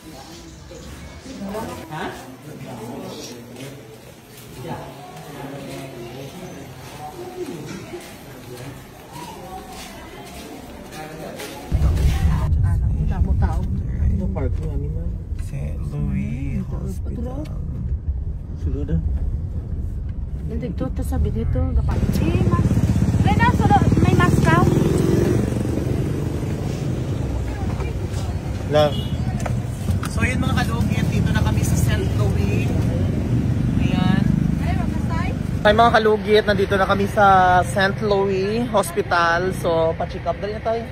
Ha? Park namin na St. Louis Hospital. Sulod na. Dito, sabi dito. Mas. Rena, sulod. May mas ka? Love. So yun mga kalugit, dito na kami sa St. Louis. Ayan. Ay mga kalugit, nandito na kami sa St. Louis Hospital. So pa-check up dali na tayo.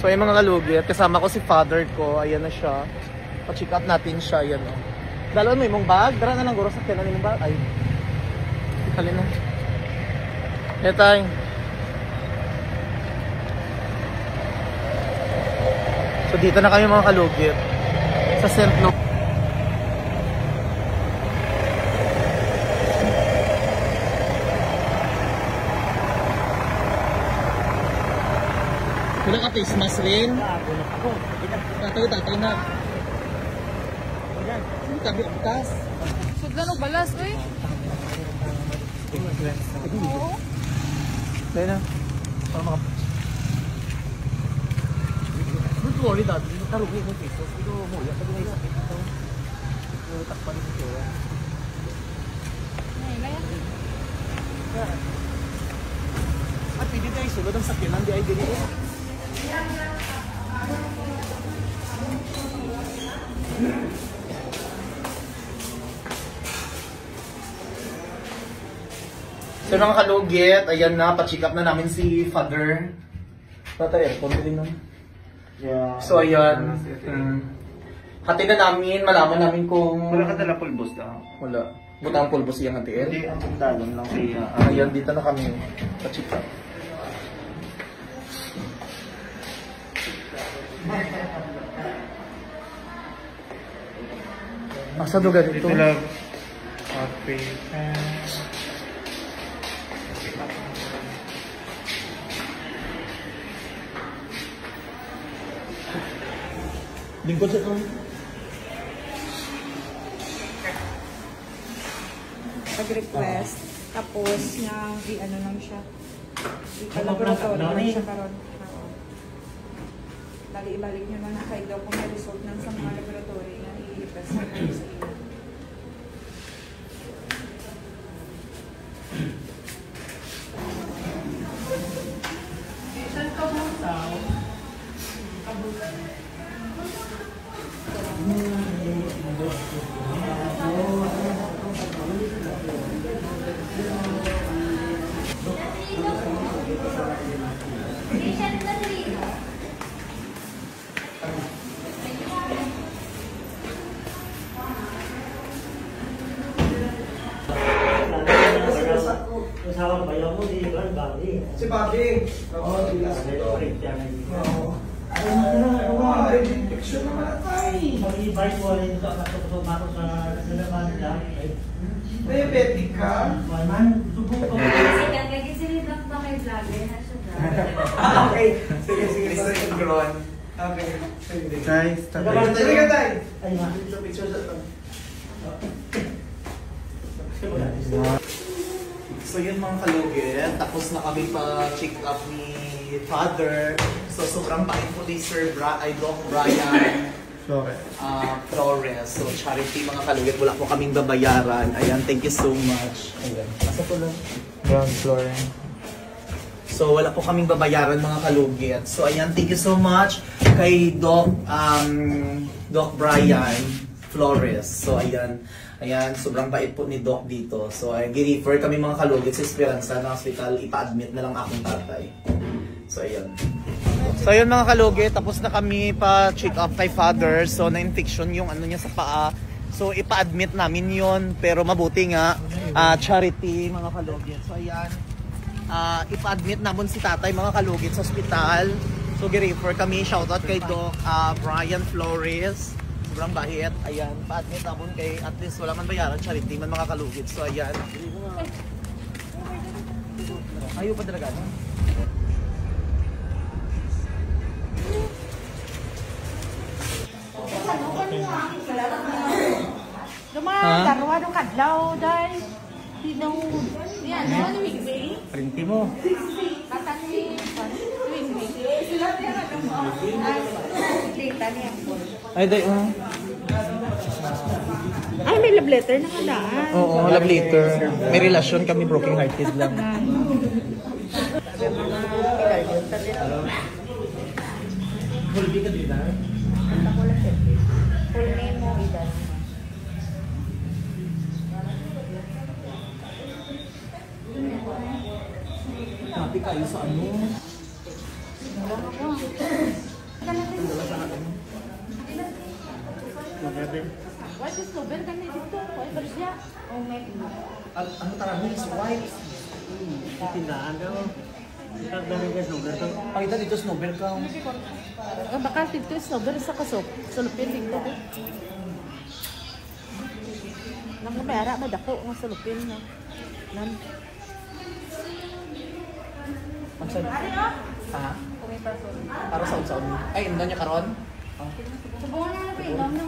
So yung mga kalugit, kasama ko si father ko. Ayan na siya. Pa-check up natin siya. Ayan o. Dalawan mo yung bag. Dara na lang guro sa kailan yung bag. Ay. Halin na. Ayan tayo. So dito na kami mga kalugit. Sa St. Louis. Wala ka face mask rin? Tatay na. Sino tabi ang butas? Sudlan o balas, eh. Oo. Dahil na. Para maka... Don't worry dad. Hindi tarugi ng face mask. Ito mo. Yan ka din ay sakit ito. Takpan ito. At pwede tayo sulod ang sakyanan. Di ay dili eh. So mga kalugit, ayan na, pa-check up na namin si father. Tatay, aircon din naman. Yeah. So ayan, hati na namin, malaman namin kung... Wala ka dala pulbos daw? Wala. Butang pulbos siyang hatiin? Hindi, ang puntalan lang siya. Ayan, dito na kami, pa-check up. Asa lugar ito? Ito lang. Okay. Lingkod sa ito. Pag-request. Tapos, nang i-ano lang siya. I-laboratory lang siya karon. Balik-balik nyo lang na kayo daw kung may result ng sa mga laboratory na i-present sa inyo. Saan ka mo daw? Si Bobby. Oo, bilas ito. Oo. Ay, infection naman na tayo. Mag-i-bike ko rin ito. Nakapasok sa laban nila. Diabetic ka? Man, subok ko. Kasi kagagisirilak ba kay vlogger na siya Okay. Sige. Sorry, Gron. Okay. Guys, Sige ka tayo. Ay, ma. Picture sa ito. So yun mga kalugit, tapos na kami pa-check up ni father. So sobrang bait po ni Doc Brian Flores. So charity mga kalugit, wala po kaming babayaran. Ayan, thank you so much. Ayan, nasa po lang? ground floor. So wala po kaming babayaran mga kalugit. So ayan, thank you so much kay Doc Brian Flores. So ayan, sobrang bait po ni Doc dito. So gi-refer kami mga kalugit sa Esperanza na hospital, ipa-admit na lang akong tatay. So ayan. So ayun mga kalugit, tapos na kami pa-check up kay father. So na-infection yung ano niya sa paa. So ipa-admit namin yon, pero mabuti nga charity mga kalugit. So ayan, ipa-admit namin si tatay mga kalugit sa hospital. So gi-refer kami, shoutout kay Doc Brian Flores. Sobrang bait. Ayan, pa-admit namin kay at least wala man bayaran, charity man mga kalugit. So ayan. Ayaw pa talaga no? Lumayan, darwa ng kadlaw, dahil. Tinong, yan, ano wing-wing? Printi mo. Katang wing-wing. Lita niya. Ay, day, Ay, may love letter na kadaan. Oo, love letter. May relasyon kami, broken hearted lang. Hulbi ka din, ha? Full name mo, Idan. Happy kayo sa ano? Why is Nobel kami dito? Why ba siya? Oh, may Ano tarang is white? Tindahan daw. Tagdarin ka sa ugat. Pakita dito snowball ka. baka dito is Nobel sa kasop. Sulupin dito. Nang kamera, madako nga sulupin na. Nan. Pagsan? Ha? Para sa unsa mo? Ay, ando niya karon? Subukan na lang yung na.